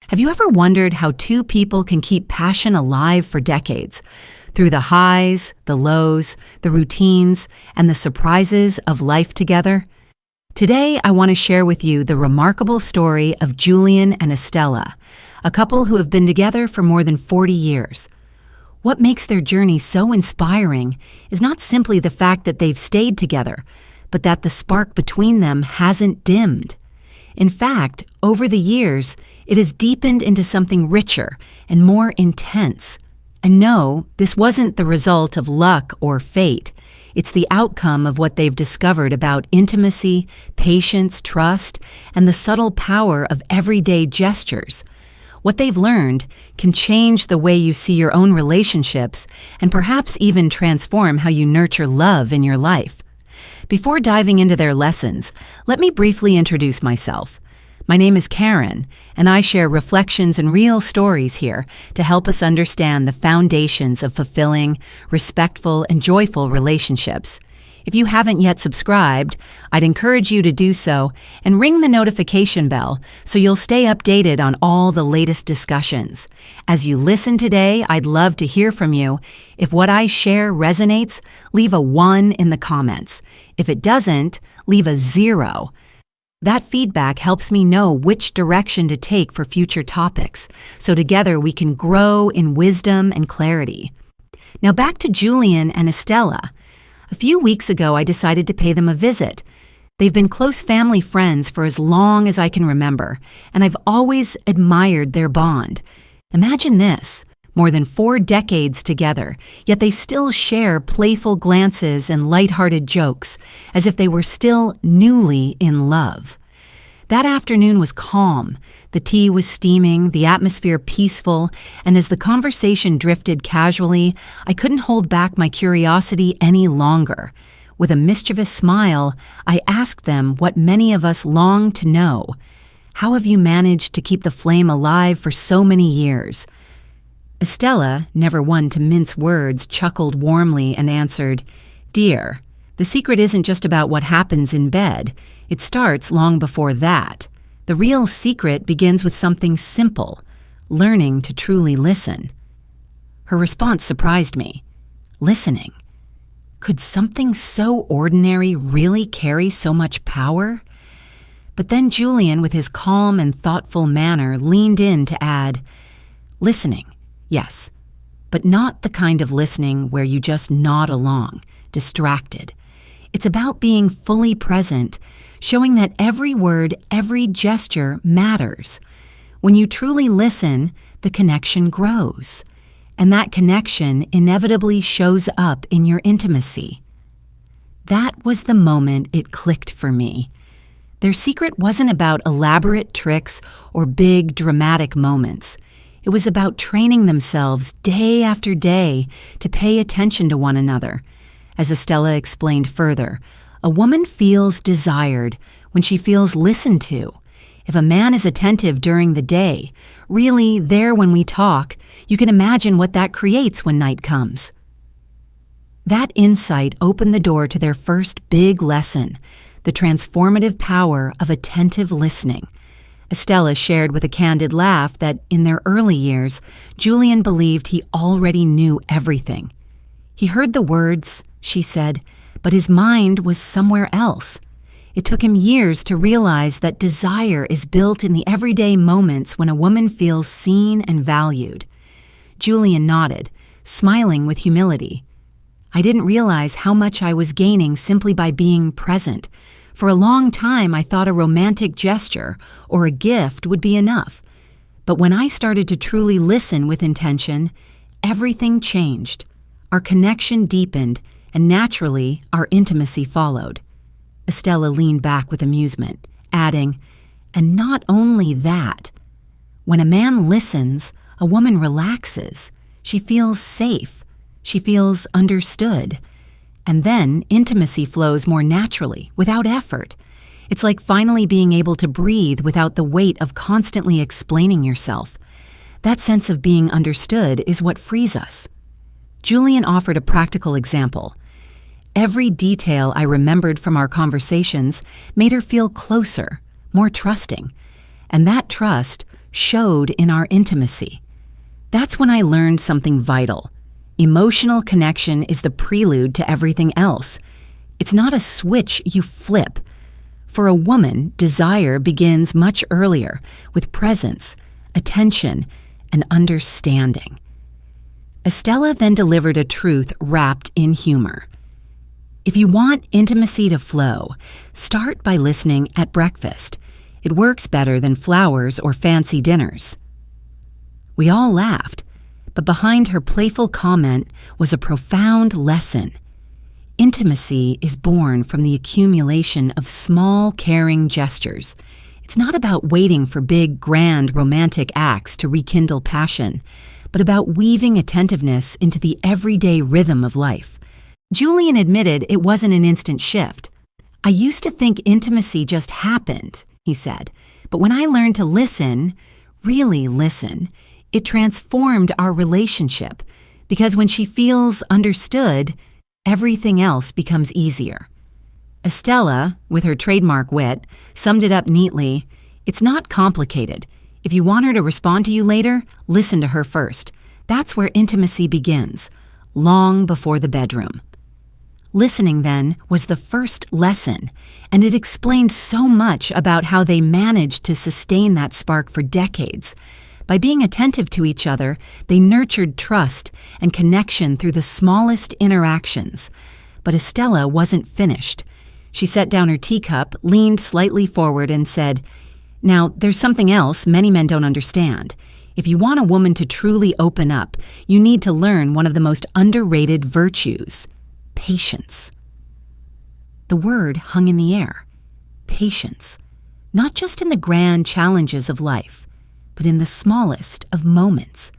Have you ever wondered how two people can keep passion alive for decades? Through the highs, the lows, the routines, and the surprises of life together? Today, I want to share with you the remarkable story of Julian and Estella, a couple who have been together for more than 40 years. What makes their journey so inspiring is not simply the fact that they've stayed together, but that the spark between them hasn't dimmed. In fact, over the years, it has deepened into something richer and more intense. And no, this wasn't the result of luck or fate. It's the outcome of what they've discovered about intimacy, patience, trust, and the subtle power of everyday gestures. What they've learned can change the way you see your own relationships and perhaps even transform how you nurture love in your life. Before diving into their lessons, let me briefly introduce myself. My name is Karen, and I share reflections and real stories here to help us understand the foundations of fulfilling, respectful, and joyful relationships. If you haven't yet subscribed, I'd encourage you to do so and ring the notification bell so you'll stay updated on all the latest discussions. As you listen today, I'd love to hear from you. If what I share resonates, leave a 1 in the comments. If it doesn't, leave a 0. That feedback helps me know which direction to take for future topics, so together we can grow in wisdom and clarity. Now back to Julian and Estella. A few weeks ago, I decided to pay them a visit. They've been close family friends for as long as I can remember, and I've always admired their bond. Imagine this, more than 4 decades together, yet they still share playful glances and lighthearted jokes, as if they were still newly in love. That afternoon was calm. The tea was steaming, the atmosphere peaceful, and as the conversation drifted casually, I couldn't hold back my curiosity any longer. With a mischievous smile, I asked them what many of us long to know. How have you managed to keep the flame alive for so many years? Estella, never one to mince words, chuckled warmly and answered, "Dear, the secret isn't just about what happens in bed. It starts long before that. The real secret begins with something simple, learning to truly listen." Her response surprised me. Listening. Could something so ordinary really carry so much power? But then Julian, with his calm and thoughtful manner, leaned in to add, "Listening, yes, but not the kind of listening where you just nod along, distracted. It's about being fully present, showing that every word, every gesture matters. When you truly listen, the connection grows, and that connection inevitably shows up in your intimacy." That was the moment it clicked for me. Their secret wasn't about elaborate tricks or big, dramatic moments. It was about training themselves day after day to pay attention to one another. As Estella explained further, a woman feels desired when she feels listened to. If a man is attentive during the day, really there when we talk, you can imagine what that creates when night comes. That insight opened the door to their first big lesson, the transformative power of attentive listening. Estella shared with a candid laugh that in their early years, Julian believed he already knew everything. He heard the words, she said, but his mind was somewhere else. It took him years to realize that desire is built in the everyday moments when a woman feels seen and valued. Julian nodded, smiling with humility. "I didn't realize how much I was gaining simply by being present. For a long time, I thought a romantic gesture or a gift would be enough. But when I started to truly listen with intention, everything changed. Our connection deepened, and naturally, our intimacy followed." Estella leaned back with amusement, adding, "And not only that. When a man listens, a woman relaxes. She feels safe. She feels understood. And then intimacy flows more naturally, without effort. It's like finally being able to breathe without the weight of constantly explaining yourself. That sense of being understood is what frees us." Julian offered a practical example. Every detail I remembered from our conversations made her feel closer, more trusting. And that trust, showed in our intimacy. That's when I learned something vital. Emotional connection is the prelude to everything else. It's not a switch you flip. For a woman, desire begins much earlier with presence, attention, and understanding. Estella then delivered a truth wrapped in humor. If you want intimacy to flow, start by listening at breakfast. It works better than flowers or fancy dinners. We all laughed, but behind her playful comment was a profound lesson. Intimacy is born from the accumulation of small, caring gestures. It's not about waiting for big, grand, romantic acts to rekindle passion, but about weaving attentiveness into the everyday rhythm of life. Julian admitted it wasn't an instant shift. "I used to think intimacy just happened," he said, "but when I learned to listen, really listen, it transformed our relationship, because when she feels understood, everything else becomes easier." Estella, with her trademark wit, summed it up neatly. "It's not complicated. If you want her to respond to you later, listen to her first. That's where intimacy begins, long before the bedroom." Listening, then, was the first lesson, and it explained so much about how they managed to sustain that spark for decades. By being attentive to each other, they nurtured trust and connection through the smallest interactions. But Estella wasn't finished. She set down her teacup, leaned slightly forward, and said, "Now, there's something else many men don't understand. If you want a woman to truly open up, you need to learn one of the most underrated virtues: patience." The word hung in the air. Patience. Not just in the grand challenges of life, but in the smallest of moments.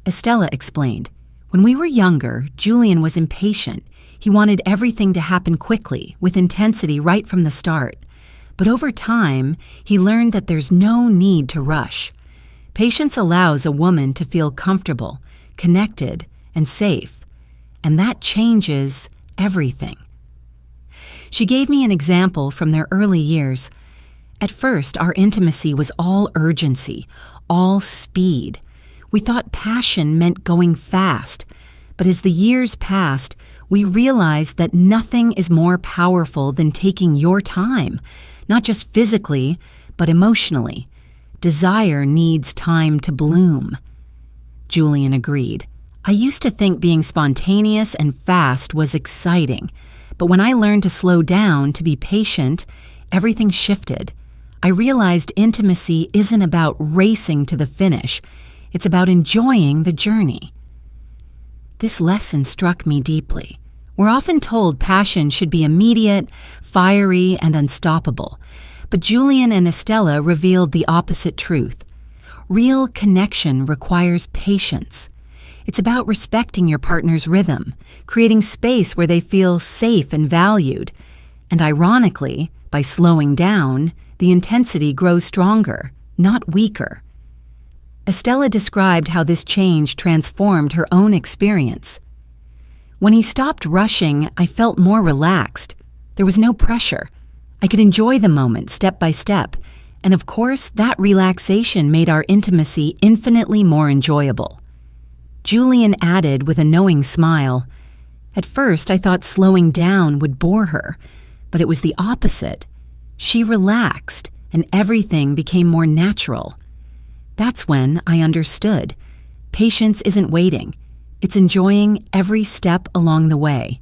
Estella explained, "When we were younger, Julian was impatient. He wanted everything to happen quickly, with intensity right from the start. But over time, he learned that there's no need to rush. Patience allows a woman to feel comfortable, connected, and safe, and that changes everything." She gave me an example from their early years. At first, our intimacy was all urgency, all speed. We thought passion meant going fast, but as the years passed, we realized that nothing is more powerful than taking your time, not just physically, but emotionally. Desire needs time to bloom. Julian agreed. "I used to think being spontaneous and fast was exciting, but when I learned to slow down, to be patient, everything shifted. I realized intimacy isn't about racing to the finish. It's about enjoying the journey." This lesson struck me deeply. We're often told passion should be immediate, fiery, and unstoppable. But Julian and Estella revealed the opposite truth. Real connection requires patience. It's about respecting your partner's rhythm, creating space where they feel safe and valued. And ironically, by slowing down, the intensity grows stronger, not weaker. Estella described how this change transformed her own experience. "When he stopped rushing, I felt more relaxed. There was no pressure. I could enjoy the moment step by step, and of course, that relaxation made our intimacy infinitely more enjoyable." Julian added with a knowing smile, "At first, I thought slowing down would bore her, but it was the opposite. She relaxed, and everything became more natural. That's when I understood. Patience isn't waiting. It's enjoying every step along the way."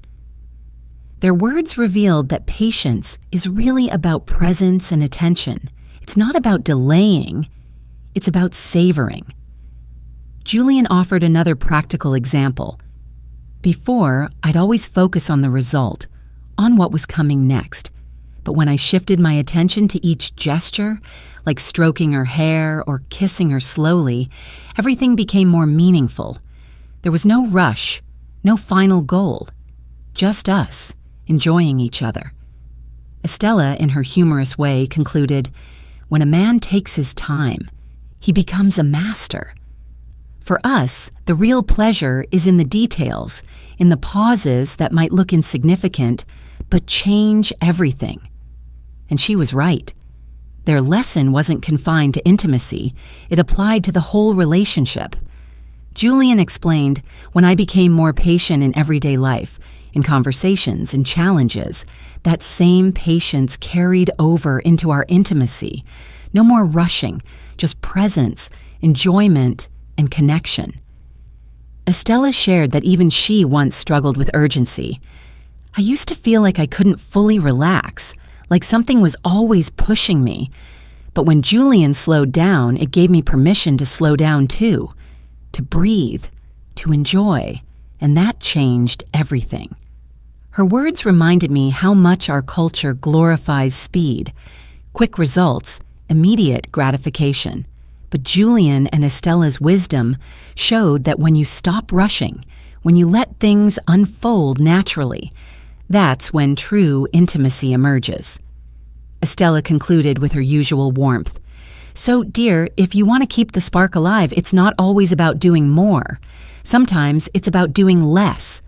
Their words revealed that patience is really about presence and attention. It's not about delaying, it's about savoring. Julian offered another practical example. "Before, I'd always focus on the result, on what was coming next. But when I shifted my attention to each gesture, like stroking her hair or kissing her slowly, everything became more meaningful. There was no rush, no final goal, just us, enjoying each other." Estella, in her humorous way, concluded, "When a man takes his time, he becomes a master." For us, the real pleasure is in the details, in the pauses that might look insignificant, but change everything. And she was right. Their lesson wasn't confined to intimacy, it applied to the whole relationship. Julian explained, when I became more patient in everyday life, in conversations and challenges, that same patience carried over into our intimacy. No more rushing, just presence, enjoyment, and connection. Estella shared that even she once struggled with urgency. I used to feel like I couldn't fully relax, like something was always pushing me. But when Julian slowed down, it gave me permission to slow down too, to breathe, to enjoy, and that changed everything. Her words reminded me how much our culture glorifies speed, quick results, immediate gratification. But Julian and Estella's wisdom showed that when you stop rushing, when you let things unfold naturally, that's when true intimacy emerges. Estella concluded with her usual warmth. So, dear, if you want to keep the spark alive, it's not always about doing more. Sometimes it's about doing less.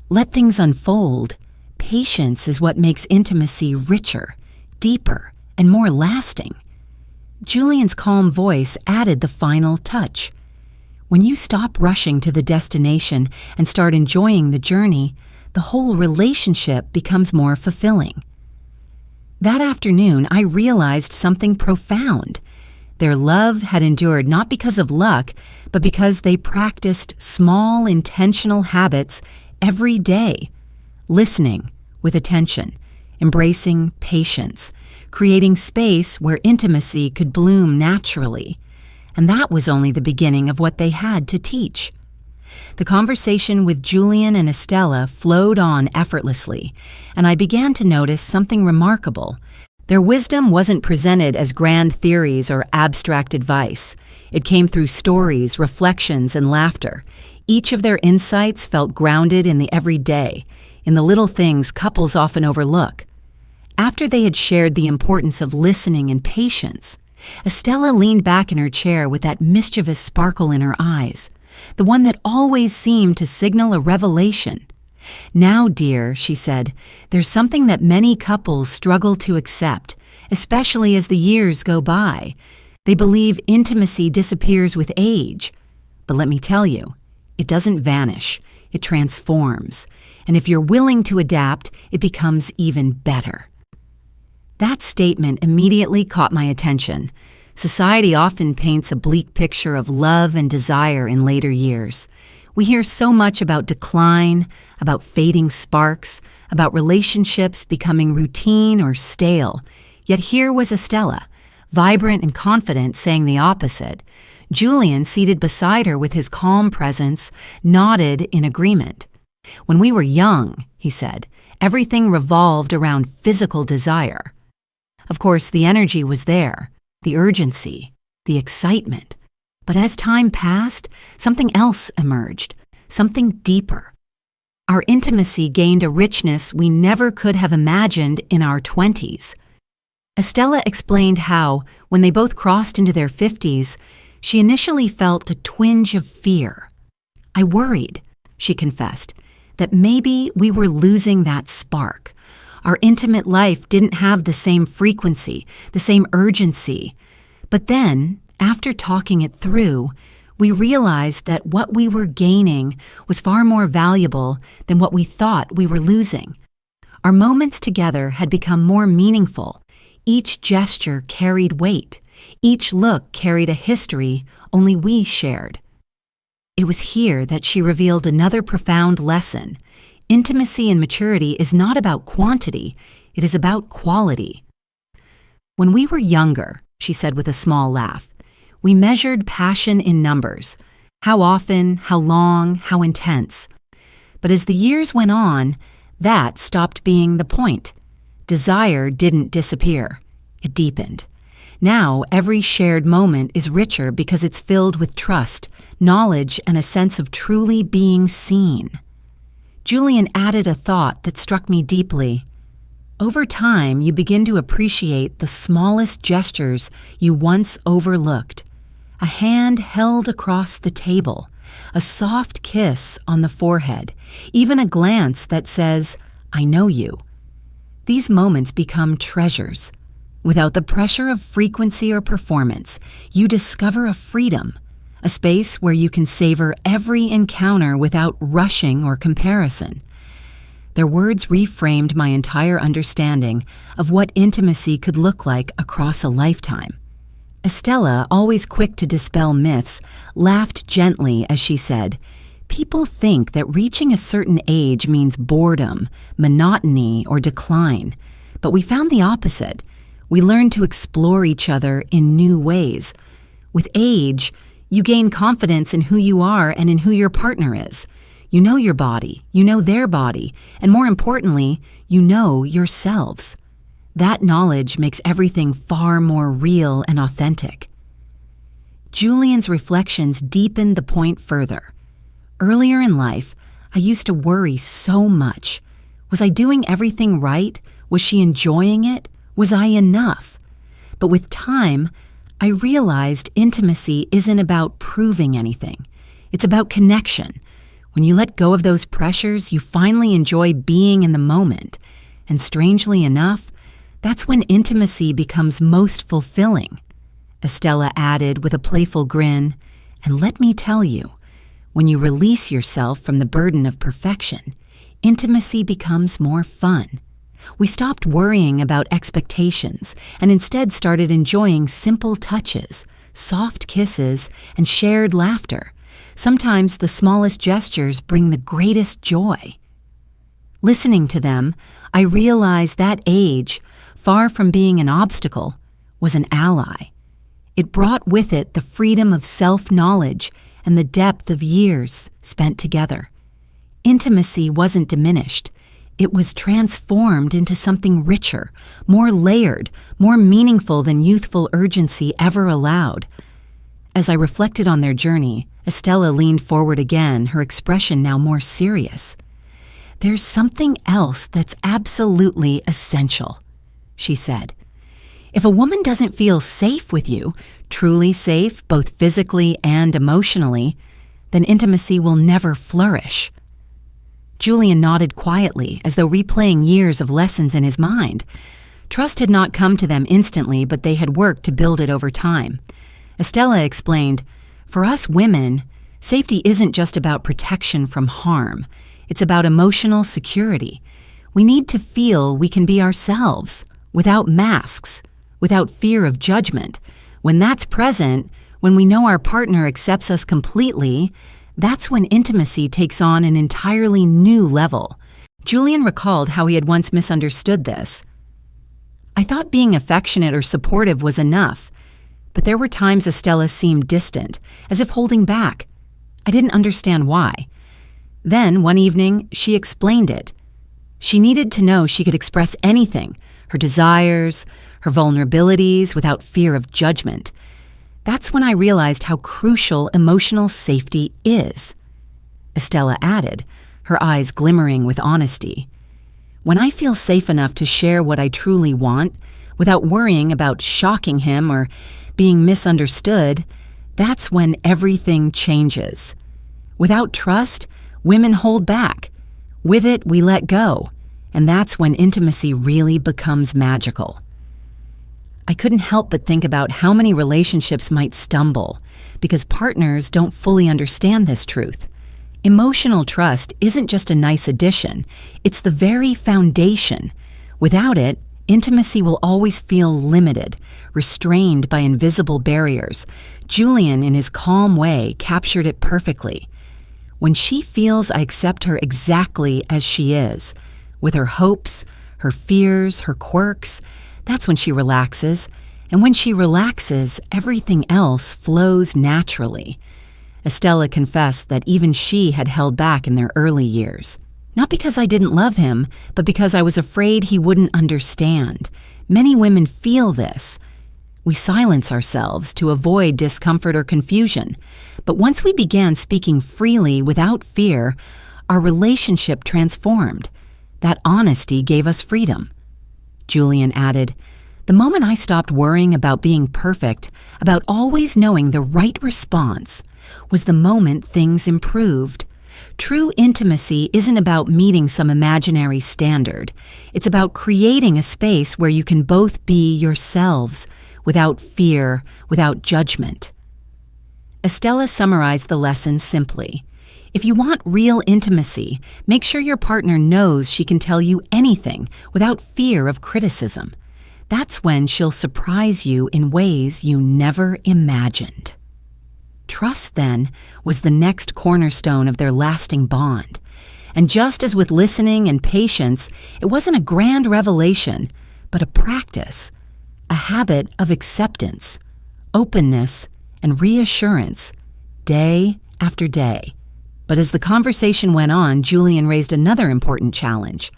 Let things unfold. Patience is what makes intimacy richer, deeper, and more lasting. Julian's calm voice added the final touch. When you stop rushing to the destination and start enjoying the journey, the whole relationship becomes more fulfilling. That afternoon, I realized something profound. Their love had endured not because of luck, but because they practiced small, intentional habits every day. Listening with attention, embracing patience, creating space where intimacy could bloom naturally. And that was only the beginning of what they had to teach. The conversation with Julian and Estella flowed on effortlessly, and I began to notice something remarkable. Their wisdom wasn't presented as grand theories or abstract advice. It came through stories, reflections, and laughter. Each of their insights felt grounded in the everyday, in the little things couples often overlook. After they had shared the importance of listening and patience, Estella leaned back in her chair with that mischievous sparkle in her eyes, the one that always seemed to signal a revelation. Now, dear, she said, there's something that many couples struggle to accept, especially as the years go by. They believe intimacy disappears with age. But let me tell you, it doesn't vanish. It transforms. And if you're willing to adapt, it becomes even better. That statement immediately caught my attention. Society often paints a bleak picture of love and desire in later years. We hear so much about decline, about fading sparks, about relationships becoming routine or stale. Yet here was Estella, vibrant and confident, saying the opposite. Julian, seated beside her with his calm presence, nodded in agreement. When we were young, he said, everything revolved around physical desire. Of course, the energy was there, the urgency, the excitement. But as time passed, something else emerged, something deeper. Our intimacy gained a richness we never could have imagined in our 20s. Estella explained how, when they both crossed into their 50s, she initially felt a twinge of fear. I worried, she confessed, that maybe we were losing that spark. Our intimate life didn't have the same frequency, the same urgency. But then, after talking it through, we realized that what we were gaining was far more valuable than what we thought we were losing. Our moments together had become more meaningful. Each gesture carried weight. Each look carried a history only we shared. It was here that she revealed another profound lesson. Intimacy and maturity is not about quantity, it is about quality. When we were younger, she said with a small laugh, we measured passion in numbers. How often, how long, how intense. But as the years went on, that stopped being the point. Desire didn't disappear. It deepened. Now, every shared moment is richer because it's filled with trust, knowledge, and a sense of truly being seen. Julian added a thought that struck me deeply. Over time, you begin to appreciate the smallest gestures you once overlooked. A hand held across the table, a soft kiss on the forehead, even a glance that says, I know you. These moments become treasures. Without the pressure of frequency or performance, you discover a freedom, a space where you can savor every encounter without rushing or comparison. Their words reframed my entire understanding of what intimacy could look like across a lifetime. Estella, always quick to dispel myths, laughed gently as she said, "People think that reaching a certain age means boredom, monotony, or decline, but we found the opposite. We learn to explore each other in new ways. With age, you gain confidence in who you are and in who your partner is. You know your body, you know their body, and more importantly, you know yourselves. That knowledge makes everything far more real and authentic." Julian's reflections deepened the point further. Earlier in life, I used to worry so much. Was I doing everything right? Was she enjoying it? Was I enough? But with time, I realized intimacy isn't about proving anything. It's about connection. When you let go of those pressures, you finally enjoy being in the moment. And strangely enough, that's when intimacy becomes most fulfilling. Estella added with a playful grin, "And let me tell you, when you release yourself from the burden of perfection, intimacy becomes more fun. We stopped worrying about expectations and instead started enjoying simple touches, soft kisses, and shared laughter. Sometimes the smallest gestures bring the greatest joy." Listening to them, I realized that age, far from being an obstacle, was an ally. It brought with it the freedom of self-knowledge and the depth of years spent together. Intimacy wasn't diminished. It was transformed into something richer, more layered, more meaningful than youthful urgency ever allowed. As I reflected on their journey, Estella leaned forward again, her expression now more serious. "There's something else that's absolutely essential," she said. "If a woman doesn't feel safe with you, truly safe both physically and emotionally, then intimacy will never flourish." Julian nodded quietly, as though replaying years of lessons in his mind. Trust had not come to them instantly, but they had worked to build it over time. Estella explained, "For us women, safety isn't just about protection from harm. It's about emotional security. We need to feel we can be ourselves, without masks, without fear of judgment. When that's present, when we know our partner accepts us completely, that's when intimacy takes on an entirely new level." Julian recalled how he had once misunderstood this. "I thought being affectionate or supportive was enough, but there were times Estella seemed distant, as if holding back. I didn't understand why. Then, one evening, she explained it. She needed to know she could express anything, her desires, her vulnerabilities, without fear of judgment. That's when I realized how crucial emotional safety is." Estella added, her eyes glimmering with honesty. "When I feel safe enough to share what I truly want, without worrying about shocking him or being misunderstood, that's when everything changes. Without trust, women hold back. With it, we let go, and that's when intimacy really becomes magical." I couldn't help but think about how many relationships might stumble because partners don't fully understand this truth. Emotional trust isn't just a nice addition, it's the very foundation. Without it, intimacy will always feel limited, restrained by invisible barriers. Julian, in his calm way, captured it perfectly. When she feels I accept her exactly as she is, with her hopes, her fears, her quirks, that's when she relaxes, and when she relaxes, everything else flows naturally. Estella confessed that even she had held back in their early years. Not because I didn't love him, but because I was afraid he wouldn't understand. Many women feel this. We silence ourselves to avoid discomfort or confusion. But once we began speaking freely without fear, our relationship transformed. That honesty gave us freedom. Julian added, "The moment I stopped worrying about being perfect, about always knowing the right response, was the moment things improved. True intimacy isn't about meeting some imaginary standard. It's about creating a space where you can both be yourselves, without fear, without judgment. Estella summarized the lesson simply. If you want real intimacy, make sure your partner knows she can tell you anything without fear of criticism. That's when she'll surprise you in ways you never imagined. Trust, then, was the next cornerstone of their lasting bond. And just as with listening and patience, it wasn't a grand revelation, but a practice, a habit of acceptance, openness, and reassurance, day after day. But as the conversation went on, Julian raised another important challenge.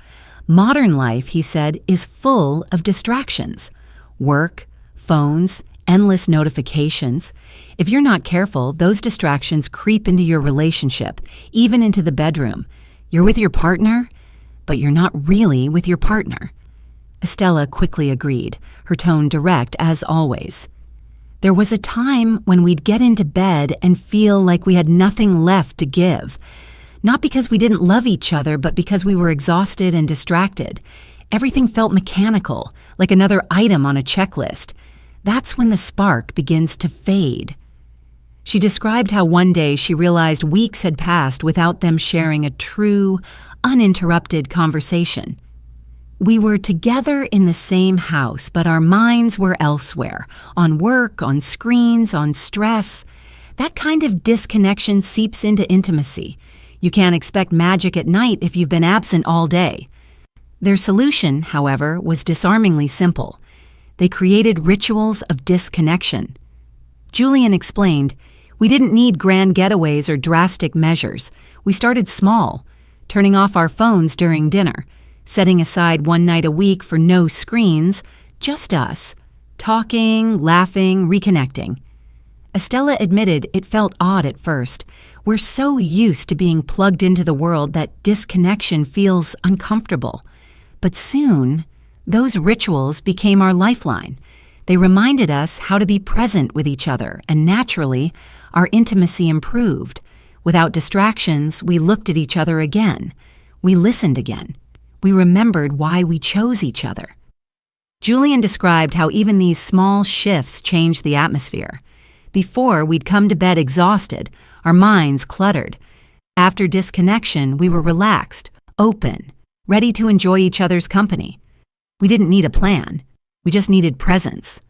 Modern life, he said, is full of distractions. Work, phones, endless notifications. If you're not careful, those distractions creep into your relationship, even into the bedroom. You're with your partner, but you're not really with your partner. Estella quickly agreed, her tone direct as always. There was a time when we'd get into bed and feel like we had nothing left to give. Not because we didn't love each other, but because we were exhausted and distracted. Everything felt mechanical, like another item on a checklist. That's when the spark begins to fade. She described how one day she realized weeks had passed without them sharing a true, uninterrupted conversation. We were together in the same house, but our minds were elsewhere, on work, on screens, on stress. That kind of disconnection seeps into intimacy. You can't expect magic at night if you've been absent all day. Their solution, however, was disarmingly simple. They created rituals of disconnection. Julian explained, "We didn't need grand getaways or drastic measures. We started small, turning off our phones during dinner, setting aside one night a week for no screens, just us, talking, laughing, reconnecting." Estella admitted it felt odd at first. We're so used to being plugged into the world that disconnection feels uncomfortable. But soon, those rituals became our lifeline. They reminded us how to be present with each other, and naturally, our intimacy improved. Without distractions, we looked at each other again. We listened again. We remembered why we chose each other. Julian described how even these small shifts changed the atmosphere. Before, we'd come to bed exhausted, our minds cluttered. After disconnection, we were relaxed, open, ready to enjoy each other's company. We didn't need a plan. We just needed presence.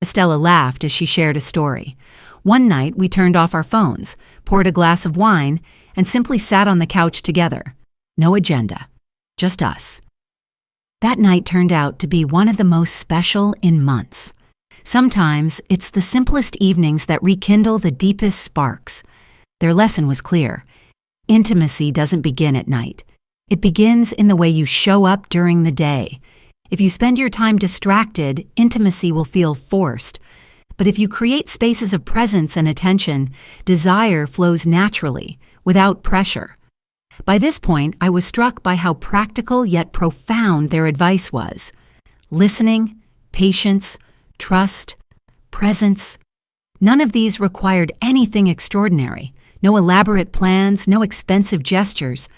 Estella laughed as she shared a story. One night, we turned off our phones, poured a glass of wine, and simply sat on the couch together. No agenda, just us. That night turned out to be one of the most special in months. Sometimes it's the simplest evenings that rekindle the deepest sparks. Their lesson was clear. Intimacy doesn't begin at night. It begins in the way you show up during the day. If you spend your time distracted, intimacy will feel forced. But if you create spaces of presence and attention, desire flows naturally, without pressure. By this point, I was struck by how practical yet profound their advice was. Listening, patience, trust, presence. None of these required anything extraordinary. No elaborate plans, no expensive gestures.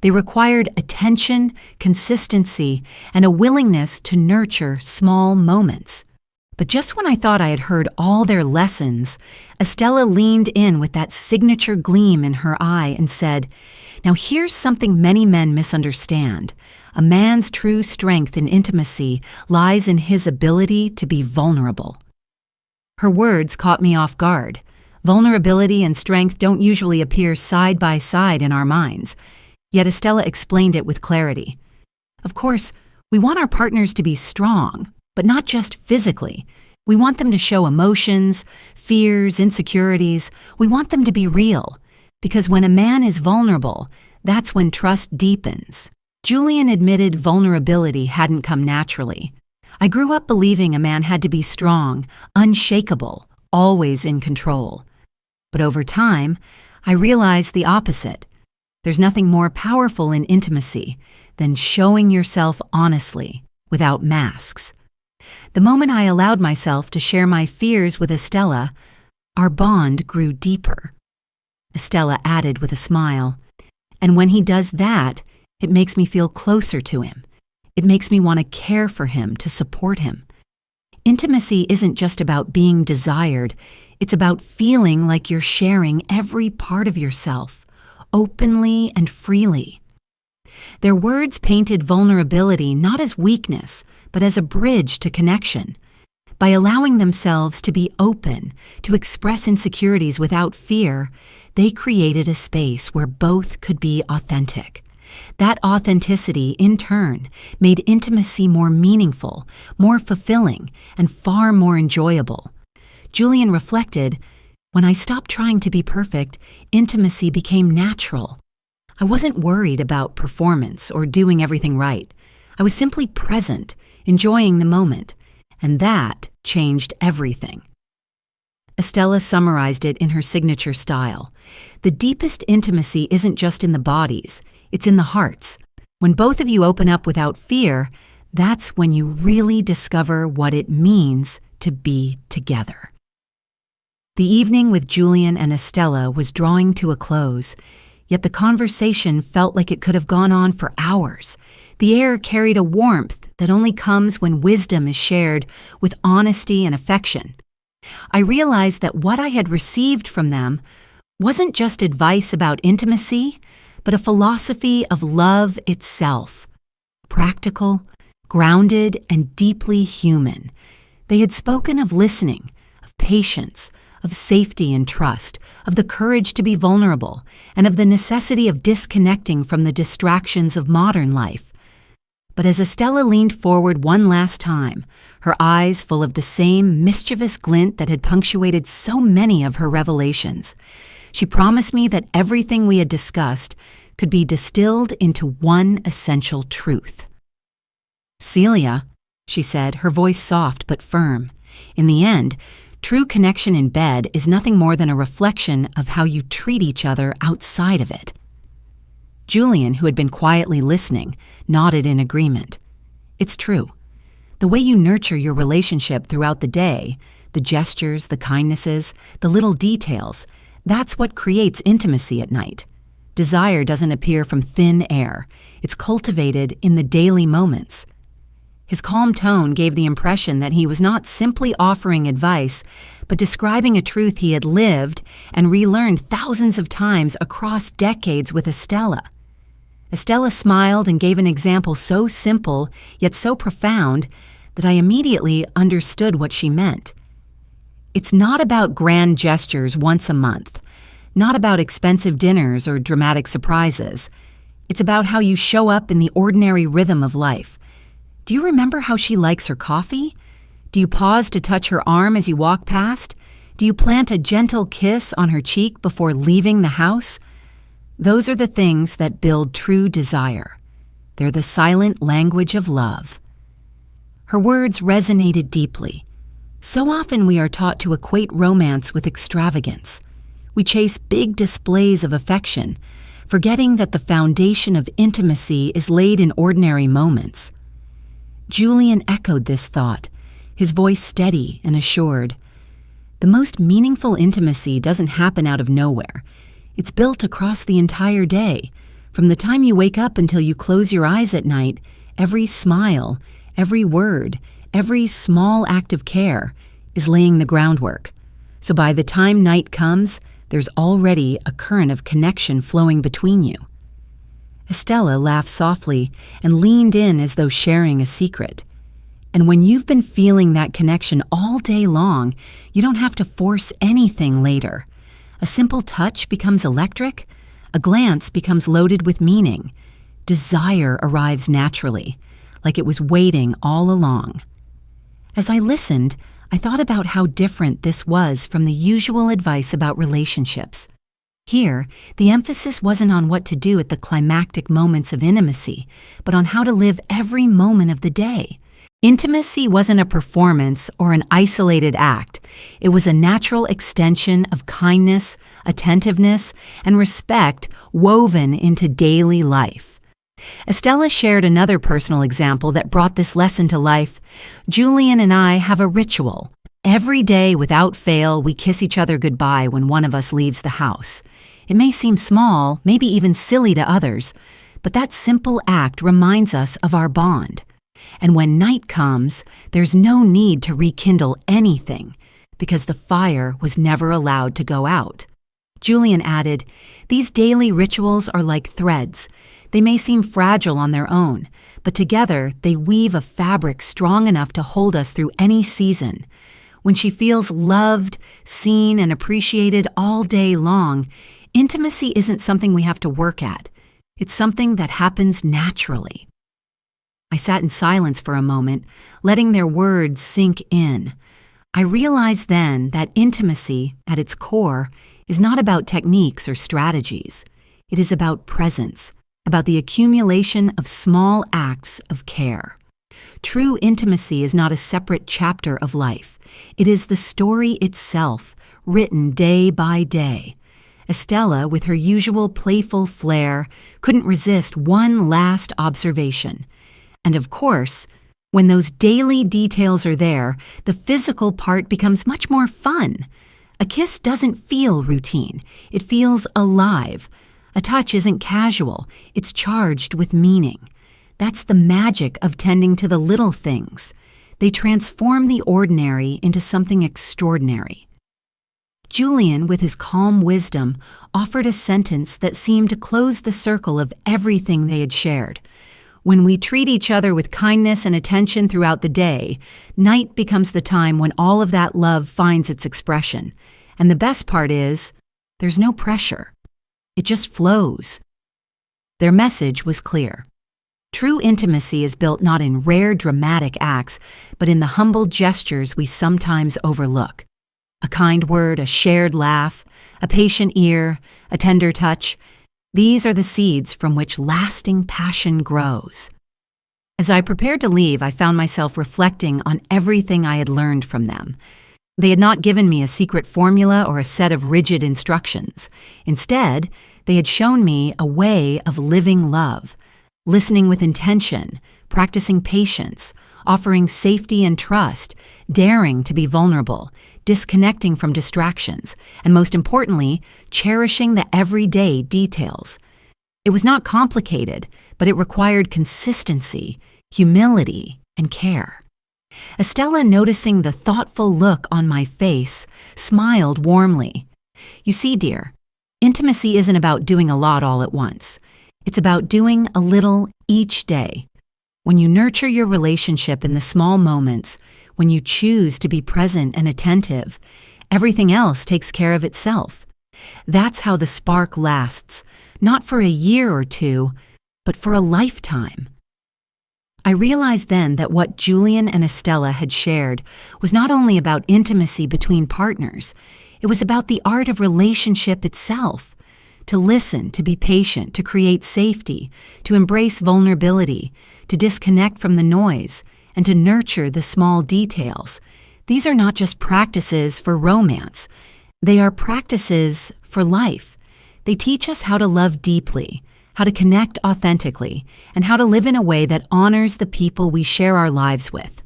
They required attention, consistency, and a willingness to nurture small moments. But just when I thought I had heard all their lessons, Estella leaned in with that signature gleam in her eye and said, "Now here's something many men misunderstand. A man's true strength in intimacy lies in his ability to be vulnerable." Her words caught me off guard. Vulnerability and strength don't usually appear side by side in our minds. Yet Estella explained it with clarity. Of course, we want our partners to be strong, but not just physically. We want them to show emotions, fears, insecurities. We want them to be real. Because when a man is vulnerable, that's when trust deepens. Julian admitted vulnerability hadn't come naturally. I grew up believing a man had to be strong, unshakable, always in control. But over time, I realized the opposite. There's nothing more powerful in intimacy than showing yourself honestly, without masks. The moment I allowed myself to share my fears with Estella, our bond grew deeper. Estella added with a smile. And when he does that, it makes me feel closer to him. It makes me want to care for him, to support him. Intimacy isn't just about being desired. It's about feeling like you're sharing every part of yourself, openly and freely. Their words painted vulnerability not as weakness, but as a bridge to connection. By allowing themselves to be open, to express insecurities without fear, they created a space where both could be authentic. That authenticity, in turn, made intimacy more meaningful, more fulfilling, and far more enjoyable. Julian reflected, "When I stopped trying to be perfect, intimacy became natural. I wasn't worried about performance or doing everything right. I was simply present, enjoying the moment, and that changed everything." Estella summarized it in her signature style. The deepest intimacy isn't just in the bodies, it's in the hearts. When both of you open up without fear, that's when you really discover what it means to be together. The evening with Julian and Estella was drawing to a close, yet the conversation felt like it could have gone on for hours. The air carried a warmth that only comes when wisdom is shared with honesty and affection. I realized that what I had received from them wasn't just advice about intimacy, but a philosophy of love itself. Practical, grounded, and deeply human. They had spoken of listening, of patience, of safety and trust, of the courage to be vulnerable, and of the necessity of disconnecting from the distractions of modern life. But as Estella leaned forward one last time, her eyes full of the same mischievous glint that had punctuated so many of her revelations, she promised me that everything we had discussed could be distilled into one essential truth. "Celia," she said, her voice soft but firm, "in the end, true connection in bed is nothing more than a reflection of how you treat each other outside of it." Julian, who had been quietly listening, nodded in agreement. "It's true. The way you nurture your relationship throughout the day, the gestures, the kindnesses, the little details, that's what creates intimacy at night. Desire doesn't appear from thin air. It's cultivated in the daily moments." His calm tone gave the impression that he was not simply offering advice, but describing a truth he had lived and relearned thousands of times across decades with Estella. Estella smiled and gave an example so simple, yet so profound, that I immediately understood what she meant. It's not about grand gestures once a month, not about expensive dinners or dramatic surprises. It's about how you show up in the ordinary rhythm of life. Do you remember how she likes her coffee? Do you pause to touch her arm as you walk past? Do you plant a gentle kiss on her cheek before leaving the house? Those are the things that build true desire. They're the silent language of love. Her words resonated deeply. So often we are taught to equate romance with extravagance. We chase big displays of affection, forgetting that the foundation of intimacy is laid in ordinary moments. Julian echoed this thought, his voice steady and assured. The most meaningful intimacy doesn't happen out of nowhere. It's built across the entire day. From the time you wake up until you close your eyes at night, every smile, every word, every small act of care is laying the groundwork. So by the time night comes, there's already a current of connection flowing between you. Estella laughed softly and leaned in as though sharing a secret. And when you've been feeling that connection all day long, you don't have to force anything later. A simple touch becomes electric. A glance becomes loaded with meaning. Desire arrives naturally, like it was waiting all along. As I listened, I thought about how different this was from the usual advice about relationships. Here, the emphasis wasn't on what to do at the climactic moments of intimacy, but on how to live every moment of the day. Intimacy wasn't a performance or an isolated act. It was a natural extension of kindness, attentiveness, and respect woven into daily life. Estella shared another personal example that brought this lesson to life. Julian and I have a ritual. Every day, without fail, we kiss each other goodbye when one of us leaves the house. It may seem small, maybe even silly to others, but that simple act reminds us of our bond. And when night comes, there's no need to rekindle anything, because the fire was never allowed to go out. Julian added, "These daily rituals are like threads. They may seem fragile on their own, but together they weave a fabric strong enough to hold us through any season. When she feels loved, seen, and appreciated all day long, intimacy isn't something we have to work at. It's something that happens naturally." I sat in silence for a moment, letting their words sink in. I realized then that intimacy, at its core, is not about techniques or strategies. It is about presence, about the accumulation of small acts of care. True intimacy is not a separate chapter of life. It is the story itself, written day by day. Estella, with her usual playful flair, couldn't resist one last observation. And of course, when those daily details are there, the physical part becomes much more fun. A kiss doesn't feel routine. It feels alive. A touch isn't casual. It's charged with meaning. That's the magic of tending to the little things. They transform the ordinary into something extraordinary. Julian, with his calm wisdom, offered a sentence that seemed to close the circle of everything they had shared. When we treat each other with kindness and attention throughout the day, night becomes the time when all of that love finds its expression. And the best part is, there's no pressure. It just flows. Their message was clear. True intimacy is built not in rare dramatic acts, but in the humble gestures we sometimes overlook. A kind word, a shared laugh, a patient ear, a tender touch. These are the seeds from which lasting passion grows. As I prepared to leave, I found myself reflecting on everything I had learned from them. They had not given me a secret formula or a set of rigid instructions. Instead, they had shown me a way of living love, listening with intention, practicing patience, offering safety and trust, daring to be vulnerable, disconnecting from distractions, and most importantly, cherishing the everyday details. It was not complicated, but it required consistency, humility, and care. Estella, noticing the thoughtful look on my face, smiled warmly. "You see, dear, intimacy isn't about doing a lot all at once. It's about doing a little each day. When you nurture your relationship in the small moments, when you choose to be present and attentive, everything else takes care of itself. That's how the spark lasts, not for a year or two, but for a lifetime." I realized then that what Julian and Estella had shared was not only about intimacy between partners, it was about the art of relationship itself. To listen, to be patient, to create safety, to embrace vulnerability, to disconnect from the noise, and to nurture the small details. These are not just practices for romance. They are practices for life. They teach us how to love deeply, how to connect authentically, and how to live in a way that honors the people we share our lives with.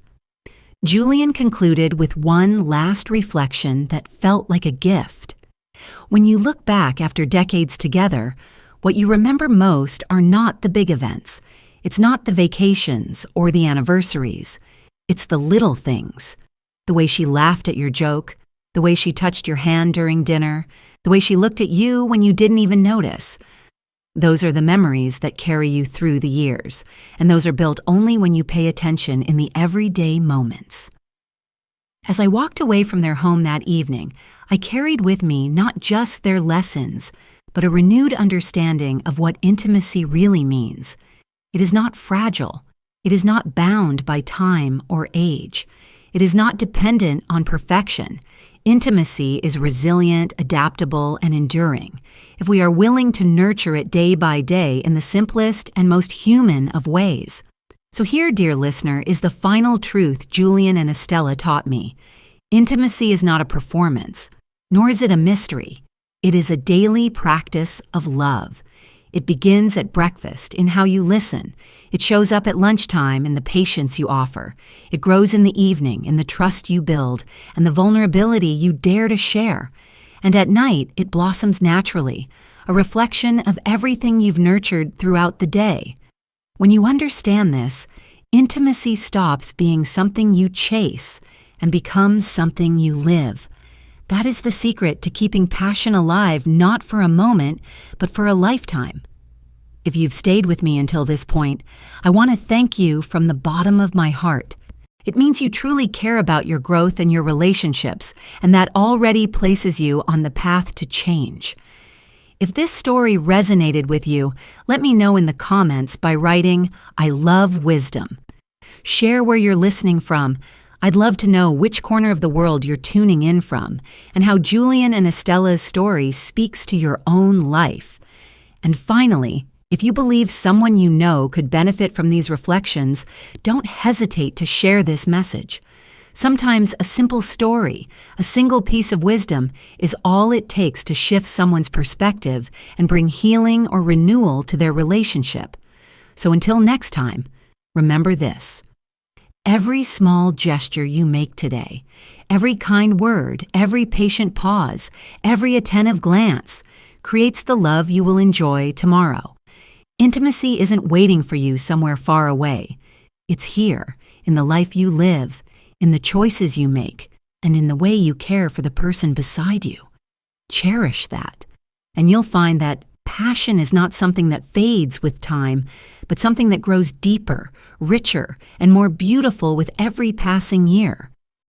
Julian concluded with one last reflection that felt like a gift. When you look back after decades together, what you remember most are not the big events. It's not the vacations or the anniversaries. It's the little things. The way she laughed at your joke, the way she touched your hand during dinner, the way she looked at you when you didn't even notice. Those are the memories that carry you through the years, and those are built only when you pay attention in the everyday moments. As I walked away from their home that evening, I carried with me not just their lessons, but a renewed understanding of what intimacy really means. It is not fragile. It is not bound by time or age. It is not dependent on perfection. Intimacy is resilient, adaptable, and enduring. If we are willing to nurture it day by day in the simplest and most human of ways. So here, dear listener, is the final truth Julian and Estella taught me. Intimacy is not a performance, nor is it a mystery. It is a daily practice of love. It begins at breakfast in how you listen. It shows up at lunchtime in the patience you offer. It grows in the evening in the trust you build and the vulnerability you dare to share. And at night, it blossoms naturally, a reflection of everything you've nurtured throughout the day. When you understand this, intimacy stops being something you chase and becomes something you live. That is the secret to keeping passion alive, not for a moment, but for a lifetime. If you've stayed with me until this point, I want to thank you from the bottom of my heart. It means you truly care about your growth and your relationships, and that already places you on the path to change. If this story resonated with you, let me know in the comments by writing, "I love wisdom." Share where you're listening from. I'd love to know which corner of the world you're tuning in from and how Julian and Estella's story speaks to your own life. And finally, if you believe someone you know could benefit from these reflections, don't hesitate to share this message. Sometimes a simple story, a single piece of wisdom, is all it takes to shift someone's perspective and bring healing or renewal to their relationship. So until next time, remember this. Every small gesture you make today, every kind word, every patient pause, every attentive glance, creates the love you will enjoy tomorrow. Intimacy isn't waiting for you somewhere far away. It's here, in the life you live, in the choices you make, and in the way you care for the person beside you. Cherish that, and you'll find that passion is not something that fades with time, but something that grows deeper, richer, and more beautiful with every passing year.